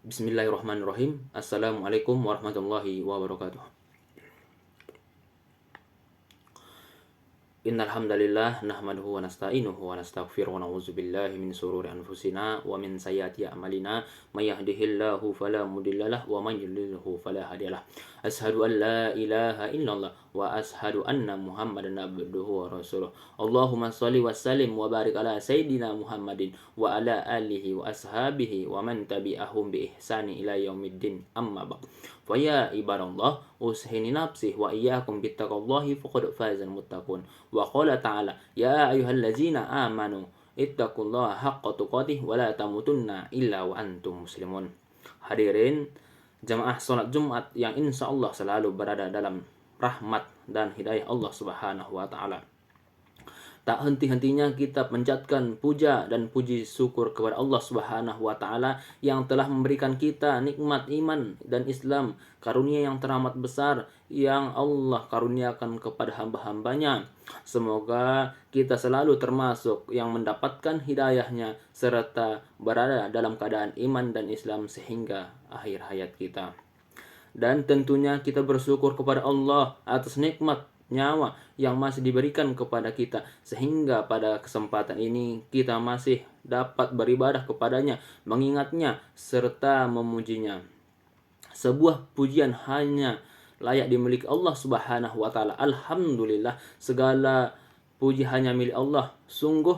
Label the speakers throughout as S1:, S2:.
S1: Bismillahirrahmanirrahim. Assalamualaikum warahmatullahi wabarakatuh. Innal hamdalillah nahmaduhu wa nasta'inuhu wa nastaghfiruh wa na'udzu billahi min shururi anfusina wa min sayyiati a'malina may yahdihillahu fala mudhillalah wa may yudhlilhu fala hadiyalah. Asyhadu an la ilaha illallah wa asyhadu anna Muhammadan abduhu wa rasuluh. Allahumma shalli wa sallim wa barik ala sayyidina Muhammadin wa ala alihi wa ashabihi wa man tabi'ahum bi ihsani ila yaumiddin. Amma ba'd. Fa ya ibadallah, usihini nafsi wa iyyakum bittaqwallahi faqad fazal muttaqun. Wa qala ta'ala, ya ayyuhallazina amanu ittaqullaha haqqa tuqatih wa la tamutunna illa wa antum muslimun. Hadirin jamaah salat Jumat yang insya Allah selalu berada dalam rahmat dan hidayah Allah Subhanahu wa taala. Tak henti-hentinya kita panjatkan puja dan puji syukur kepada Allah Subhanahu wa taala yang telah memberikan kita nikmat iman dan Islam, karunia yang teramat besar yang Allah karuniakan kepada hamba-hambanya. Semoga kita selalu termasuk yang mendapatkan hidayahnya serta berada dalam keadaan iman dan Islam sehingga akhir hayat kita. Dan tentunya kita bersyukur kepada Allah atas nikmat nyawa yang masih diberikan kepada kita, sehingga pada kesempatan ini kita masih dapat beribadah kepadanya, mengingatnya serta memujinya. Sebuah pujian hanya layak dimiliki Allah Subhanahu wa taala. Alhamdulillah, segala puji hanya milik Allah. Sungguh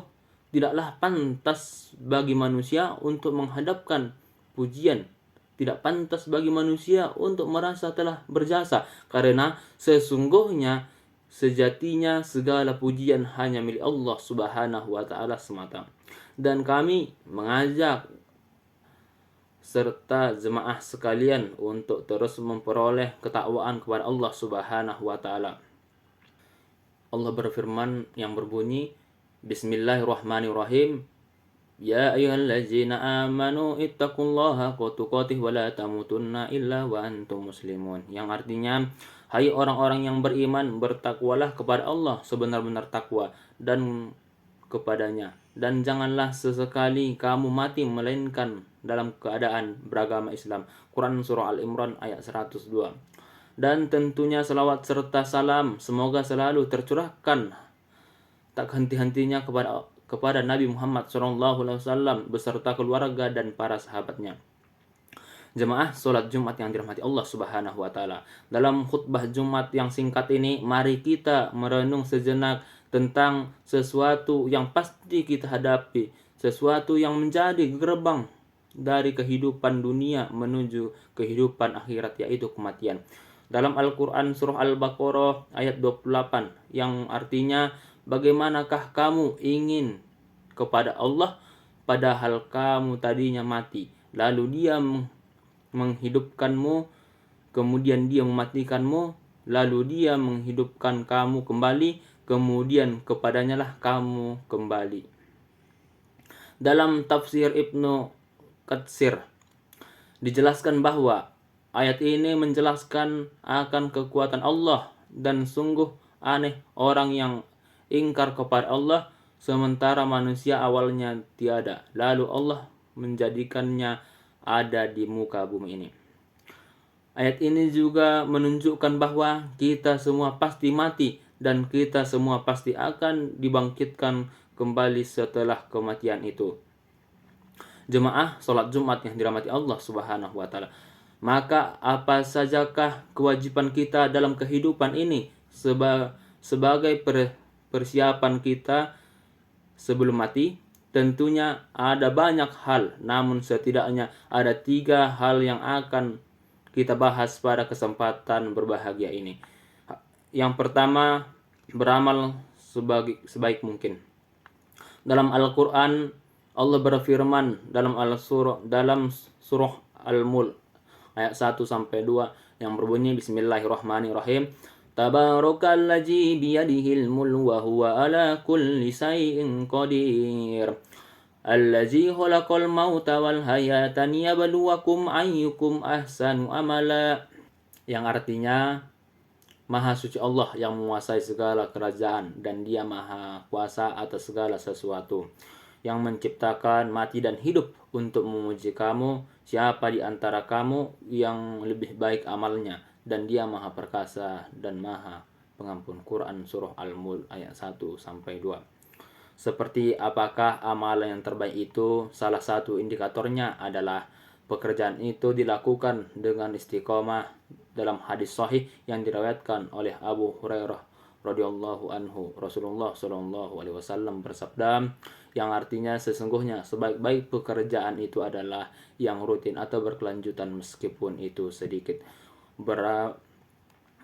S1: tidaklah pantas bagi manusia untuk menghadapkan pujian. Tidak pantas bagi manusia untuk merasa telah berjasa, karena sesungguhnya sejatinya segala pujian hanya milik Allah Subhanahu wa taala semata. Dan kami mengajak serta jemaah sekalian untuk terus memperoleh ketakwaan kepada Allah Subhanahu wa taala. Allah berfirman yang berbunyi, Bismillahirrahmanirrahim. Ya ayyuhallazina amanu ittaqullaha haqqa tuqatih wa la tamutunna illa wa antum muslimun. Yang artinya, hai orang-orang yang beriman, bertakwalah kepada Allah sebenar-benar takwa dan kepadanya, dan janganlah sesekali kamu mati melainkan dalam keadaan beragama Islam. Quran Surah Al-Imran ayat 102. Dan tentunya salawat serta salam semoga selalu tercurahkan tak henti-hentinya kepada Nabi Muhammad SAW beserta keluarga dan para sahabatnya. Jemaah sholat Jumat yang dirahmati Allah Subhanahu wa taala. Dalam khutbah Jumat yang singkat ini, mari kita merenung sejenak tentang sesuatu yang pasti kita hadapi, sesuatu yang menjadi gerbang dari kehidupan dunia menuju kehidupan akhirat, yaitu kematian. Dalam Al-Quran Surah Al-Baqarah ayat 28 yang artinya, bagaimanakah kamu ingin kepada Allah padahal kamu tadinya mati, lalu dia menghidupkanmu, kemudian dia mematikanmu, lalu dia menghidupkan kamu kembali, kemudian kepadanya lah kamu kembali. Dalam tafsir Ibnu Katsir dijelaskan bahwa ayat ini menjelaskan akan kekuatan Allah, dan sungguh aneh orang yang ingkar kepada Allah sementara manusia awalnya tiada, lalu Allah menjadikannya ada di muka bumi ini. Ayat ini juga menunjukkan bahwa kita semua pasti mati dan kita semua pasti akan dibangkitkan kembali setelah kematian itu. Jemaah sholat Jumat yang dirahmati Allah Subhanahu wa taala. Maka apa sajakah kewajiban kita dalam kehidupan ini sebagai persiapan kita sebelum mati? Tentunya ada banyak hal, namun setidaknya ada 3 hal yang akan kita bahas pada kesempatan berbahagia ini. Yang pertama, beramal sebaik mungkin. Dalam Al-Quran, Allah berfirman dalam surah Al-Mulk ayat 1-2 yang berbunyi, Bismillahirrahmanirrahim. Tabarakalladzi biyadihil mulku wa huwa ala kulli syai'in qadir. Allazi khalaqal mauta wal hayata liyabluwakum ayyukum ahsanu amala. Yang artinya, Maha suci Allah yang menguasai segala kerajaan dan Dia maha kuasa atas segala sesuatu. yang menciptakan mati dan hidup untuk memuji kamu. Siapa di antara kamu yang lebih baik amalnya, dan dia maha perkasa dan maha pengampun. Quran Surah Al-Mulk ayat 1-2. Seperti apakah amalan yang terbaik itu? Salah satu indikatornya adalah pekerjaan itu dilakukan dengan istiqomah. Dalam hadis sahih yang diriwayatkan oleh Abu Hurairah radhiyallahu anhu, Rasulullah shallallahu alaihi wasallam bersabda, yang artinya sesungguhnya sebaik-baik pekerjaan itu adalah yang rutin atau berkelanjutan meskipun itu sedikit.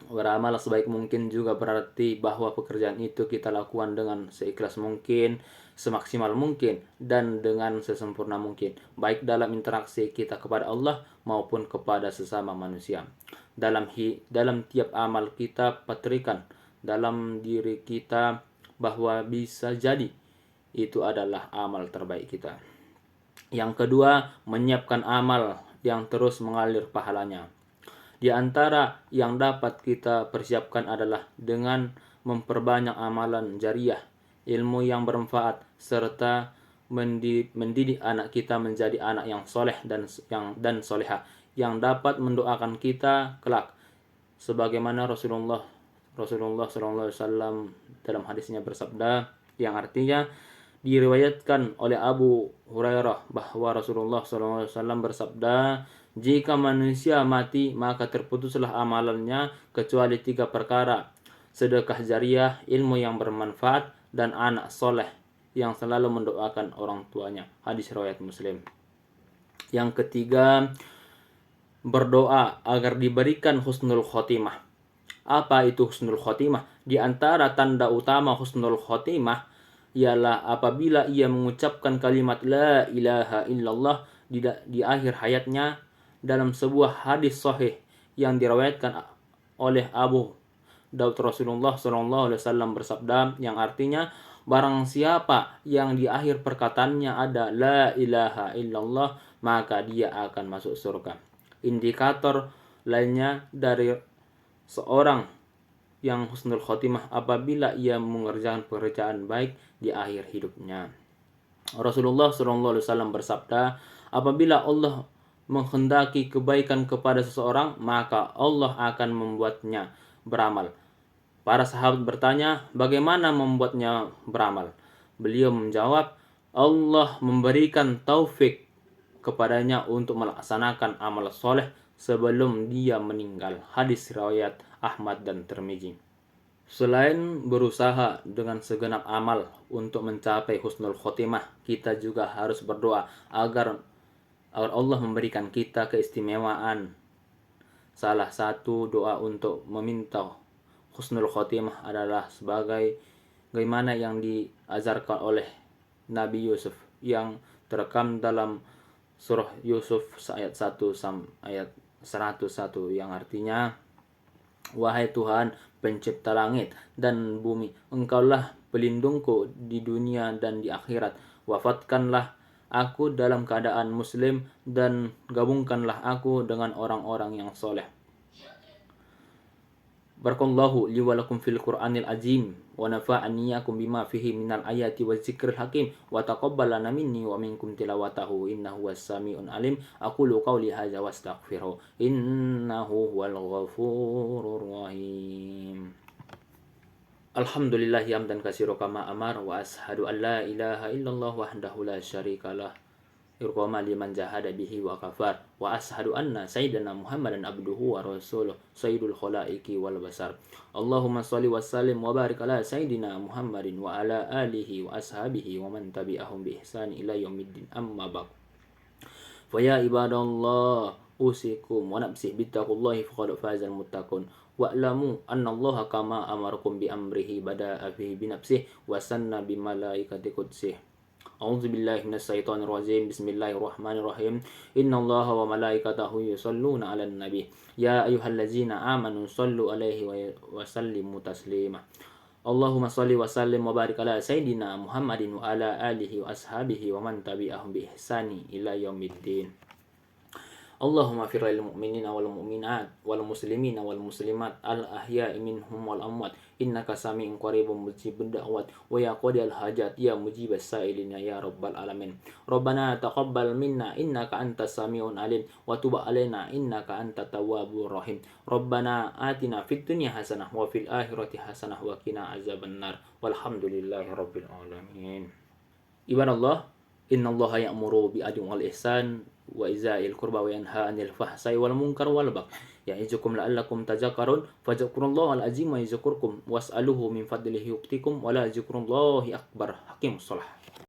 S1: Beramal sebaik mungkin juga berarti bahwa pekerjaan itu kita lakukan dengan seikhlas mungkin, semaksimal mungkin, dan dengan sesempurna mungkin, baik dalam interaksi kita kepada Allah maupun kepada sesama manusia. Dalam tiap amal kita patrikan dalam diri kita bahwa bisa jadi itu adalah amal terbaik kita. Yang kedua, menyiapkan amal yang terus mengalir pahalanya. Di antara yang dapat kita persiapkan adalah dengan memperbanyak amalan jariah, ilmu yang bermanfaat, serta mendidik anak kita menjadi anak yang soleh dan soleha, yang dapat mendoakan kita kelak. Sebagaimana Rasulullah SAW dalam hadisnya bersabda, yang artinya diriwayatkan oleh Abu Hurairah bahwa Rasulullah SAW bersabda, jika manusia mati maka terputuslah amalannya kecuali 3 perkara: sedekah jariah, ilmu yang bermanfaat, dan anak soleh yang selalu mendoakan orang tuanya. Hadis riwayat Muslim. Yang ketiga, berdoa agar diberikan husnul khotimah. Apa itu husnul khotimah? Di antara tanda utama husnul khotimah ialah apabila ia mengucapkan kalimat la ilaha illallah di akhir hayatnya. Dalam sebuah hadis sahih yang diriwayatkan oleh Abu Daud, Rasulullah SAW bersabda, yang artinya barang siapa yang di akhir perkataannya ada la ilaha illallah maka dia akan masuk surga. Indikator lainnya dari seorang yang husnul khotimah apabila ia mengerjakan pekerjaan baik di akhir hidupnya. Rasulullah SAW bersabda, apabila Allah menghendaki kebaikan kepada seseorang, maka Allah akan membuatnya beramal. Para sahabat bertanya, bagaimana membuatnya beramal? Beliau menjawab, Allah memberikan taufik kepadanya untuk melaksanakan amal soleh sebelum dia meninggal. Hadis riwayat Ahmad dan Tirmizi. Selain berusaha dengan segenap amal untuk mencapai husnul khotimah, kita juga harus berdoa agar Allah memberikan kita keistimewaan. Salah satu doa untuk meminta husnul khotimah adalah bagaimana yang diajarkan oleh Nabi Yusuf yang terekam dalam surah Yusuf ayat 1 ayat 101, yang artinya, wahai Tuhan pencipta langit dan bumi, Engkaulah pelindungku di dunia dan di akhirat. Wafatkanlah aku dalam keadaan muslim dan gabungkanlah aku dengan orang-orang yang soleh. Barakallahu li wa lakum fil Qur'anil azim wa nafa'ani yakum bima fihi minal ayati wa zikril hakim wa taqabbalana minni wa minkum tilawatahu innahu was-sami'un alim. Aqulu qawli hadza wa astaghfiruh innahu huwal ghafurur rahim. Alhamdulillahi hamdan katsira kama amar wa ashhadu an la ilaha illallah wahdahu la syarikalah irqama liman jahada bihi wa kafar wa ashhadu anna sayyidina Muhammadan abduhu wa rasuluh sayyidul khalaiqi wal basar. Allahumma shalli wa sallim wa barik ala sayyidina Muhammadin wa ala alihi wa ashabihi wa man tabi'ahum bi ihsan ila yaumiddin, amma ba'd. Fa ya ibadallah usikum wa nafsi bittaqullahi faqad fazal muttaqun wa'lamu annallaha kama amarakum bi amrihi bada'a fihi bi nafsihi wa sanna bi malaikati qudsih. A'udzu billahi minasyaitonir rajim. Bismillahirrahmanirrahim. Innallaha wa malaikatahu yusholluna 'alan nabi. Ya ayyuhallazina amanu shallu 'alaihi wa sallimu taslima. Allahumma shalli wa sallim wa barik ala sayyidina Muhammadin wa ala alihi wa ashabihi wa man tabi'ahum bi ihsani ila yaumiddin. اللهم اغفر للمؤمنين والمؤمنات والمسلمين والمسلمات الأحياء منهم والأموات إنك سميع قريب مجيب الدعوات ويا قاضي الحاجات يا مجيب السائلين يا رب العالمين ربنا تقبل منا إنك أنت السميع العليم وتب علينا إنك أنت التواب الرحيم ربنا آتنا في الدنيا حسنة وفي الآخرة حسنة وقنا عذاب النار والحمد لله رب العالمين. عباد الله إن الله يأمر بالعدل والإحسان وإيتاء القربى وينهى عن الفحشاء والمنكر والبغي يعظكم لعلكم تذكرون فاذكروا الله العظيم يذكركم واسألوه من فضله يؤتكم ولا ذكر الله أكبر. حقيم الصلاة.